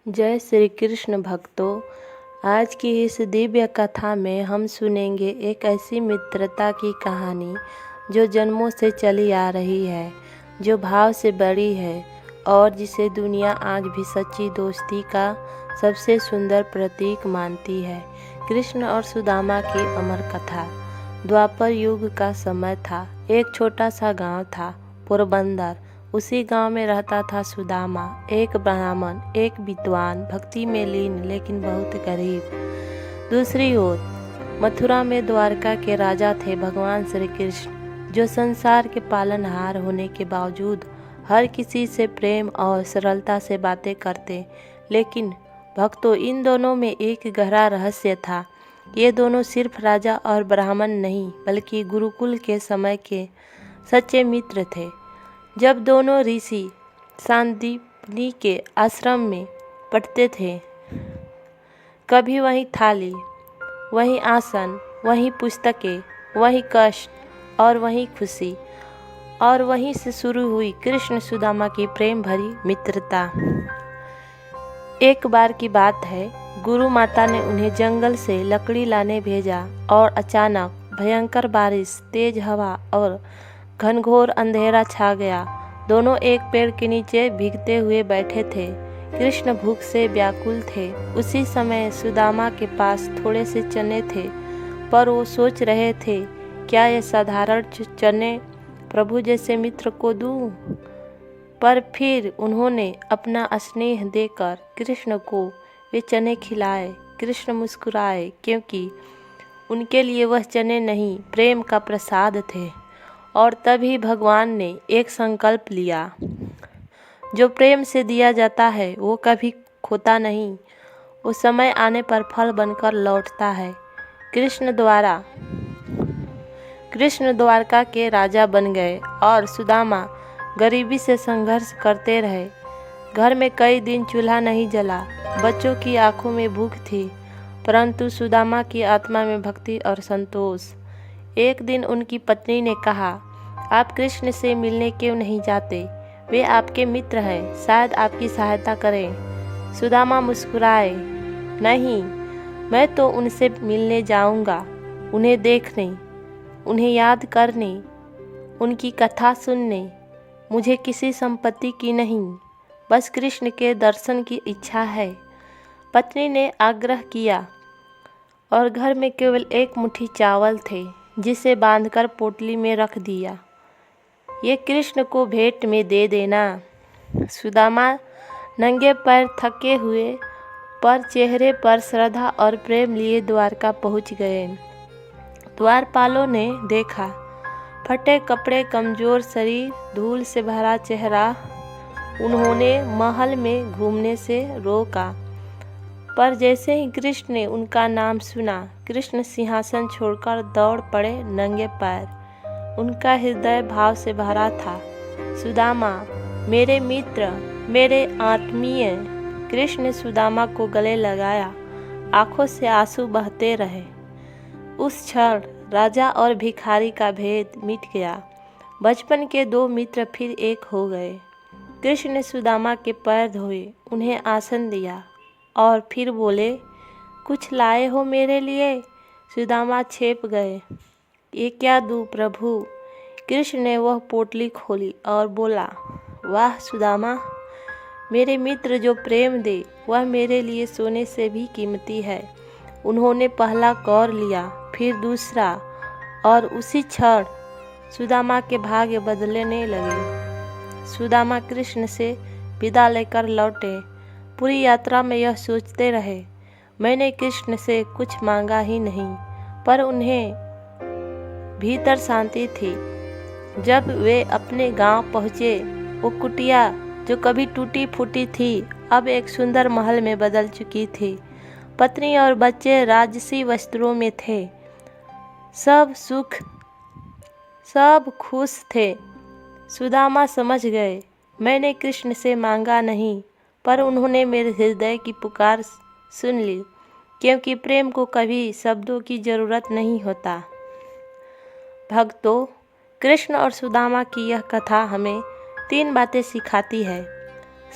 जय श्री कृष्ण भक्तों। आज की इस दिव्य कथा में हम सुनेंगे एक ऐसी मित्रता की कहानी जो जन्मों से चली आ रही है, जो भाव से बड़ी है और जिसे दुनिया आज भी सच्ची दोस्ती का सबसे सुंदर प्रतीक मानती है। कृष्ण और सुदामा की अमर कथा। द्वापर युग का समय था। एक छोटा सा गांव था, पोरबंदर। उसी गांव में रहता था सुदामा, एक ब्राह्मण, एक विद्वान, भक्ति में लीन लेकिन बहुत गरीब। दूसरी ओर मथुरा में द्वारका के राजा थे भगवान श्री कृष्ण, जो संसार के पालनहार होने के बावजूद हर किसी से प्रेम और सरलता से बातें करते। लेकिन भक्तों, इन दोनों में एक गहरा रहस्य था। ये दोनों सिर्फ राजा और ब्राह्मण नहीं, बल्कि गुरुकुल के समय के सच्चे मित्र थे। जब दोनों ऋषि सांदीपनी के आश्रम में पढ़ते थे, कभी वहीं थाली, वहीं आसन, वहीं पुस्तकें, वहीं कष्ट और वहीं खुशी, और वहीं से शुरू हुई कृष्ण सुदामा की प्रेम भरी मित्रता। एक बार की बात है, गुरु माता ने उन्हें जंगल से लकड़ी लाने भेजा और अचानक भयंकर बारिश, तेज हवा और घनघोर अंधेरा छा गया। दोनों एक पेड़ के नीचे भीगते हुए बैठे थे। कृष्ण भूख से व्याकुल थे। उसी समय सुदामा के पास थोड़े से चने थे, पर वो सोच रहे थे, क्या ये साधारण चने प्रभु जैसे मित्र को दूं? पर फिर उन्होंने अपना स्नेह देकर कृष्ण को वे चने खिलाए। कृष्ण मुस्कुराए, क्योंकि उनके लिए वह चने नहीं, प्रेम का प्रसाद थे। और तभी भगवान ने एक संकल्प लिया, जो प्रेम से दिया जाता है वो कभी खोता नहीं, वो समय आने पर फल बनकर लौटता है। कृष्ण द्वारका के राजा बन गए और सुदामा गरीबी से संघर्ष करते रहे। घर में कई दिन चूल्हा नहीं जला, बच्चों की आंखों में भूख थी, परंतु सुदामा की आत्मा में भक्ति और संतोष। एक दिन उनकी पत्नी ने कहा, आप कृष्ण से मिलने क्यों नहीं जाते? वे आपके मित्र हैं, शायद आपकी सहायता करें। सुदामा मुस्कुराए, नहीं, मैं तो उनसे मिलने जाऊंगा, उन्हें देखने, उन्हें याद करने, उनकी कथा सुनने। मुझे किसी संपत्ति की नहीं, बस कृष्ण के दर्शन की इच्छा है। पत्नी ने आग्रह किया और घर में केवल एक मुट्ठी चावल थे, जिसे बांधकर पोटली में रख दिया। ये कृष्ण को भेंट में दे देना। सुदामा नंगे पैर, थके हुए, पर चेहरे पर श्रद्धा और प्रेम लिए द्वारका पहुंच गए। द्वारपालों ने देखा, फटे कपड़े, कमजोर शरीर, धूल से भरा चेहरा। उन्होंने महल में घूमने से रोका, पर जैसे ही कृष्ण ने उनका नाम सुना, कृष्ण सिंहासन छोड़कर दौड़ पड़े नंगे पैर। उनका हृदय भाव से भरा था। सुदामा, मेरे मित्र, मेरे आत्मीय। कृष्ण ने सुदामा को गले लगाया, आंखों से आंसू बहते रहे। उस क्षण राजा और भिखारी का भेद मिट गया। बचपन के दो मित्र फिर एक हो गए। कृष्ण ने सुदामा के पैर धोए, उन्हें आसन दिया और फिर बोले, कुछ लाए हो मेरे लिए? सुदामा छेप गए, ये क्या दूँ प्रभु? कृष्ण ने वह पोटली खोली और बोला, वाह सुदामा, मेरे मित्र जो प्रेम दे वह मेरे लिए सोने से भी कीमती है। उन्होंने पहला कौर लिया, फिर दूसरा, और उसी क्षण सुदामा के भाग्य बदलने लगे। सुदामा कृष्ण से विदा लेकर लौटे। पूरी यात्रा में यह सोचते रहे, मैंने कृष्ण से कुछ मांगा ही नहीं, पर उन्हें भीतर शांति थी। जब वे अपने गांव पहुँचे, वो कुटिया जो कभी टूटी फूटी थी, अब एक सुंदर महल में बदल चुकी थी। पत्नी और बच्चे राजसी वस्त्रों में थे। सब खुश थे। सुदामा समझ गए, मैंने कृष्ण से मांगा नहीं, पर उन्होंने मेरे हृदय की पुकार सुन ली, क्योंकि प्रेम को कभी शब्दों की जरूरत नहीं होता। भक्तों, कृष्ण और सुदामा की यह कथा हमें 3 बातें सिखाती है।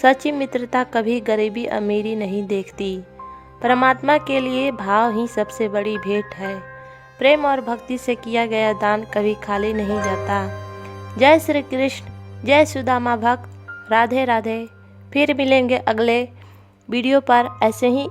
सच्ची मित्रता कभी गरीबी अमीरी नहीं देखती। परमात्मा के लिए भाव ही सबसे बड़ी भेंट है। प्रेम और भक्ति से किया गया दान कभी खाली नहीं जाता। जय श्री कृष्ण, जय सुदामा भक्त, राधे राधे। फिर मिलेंगे अगले वीडियो पर ऐसे ही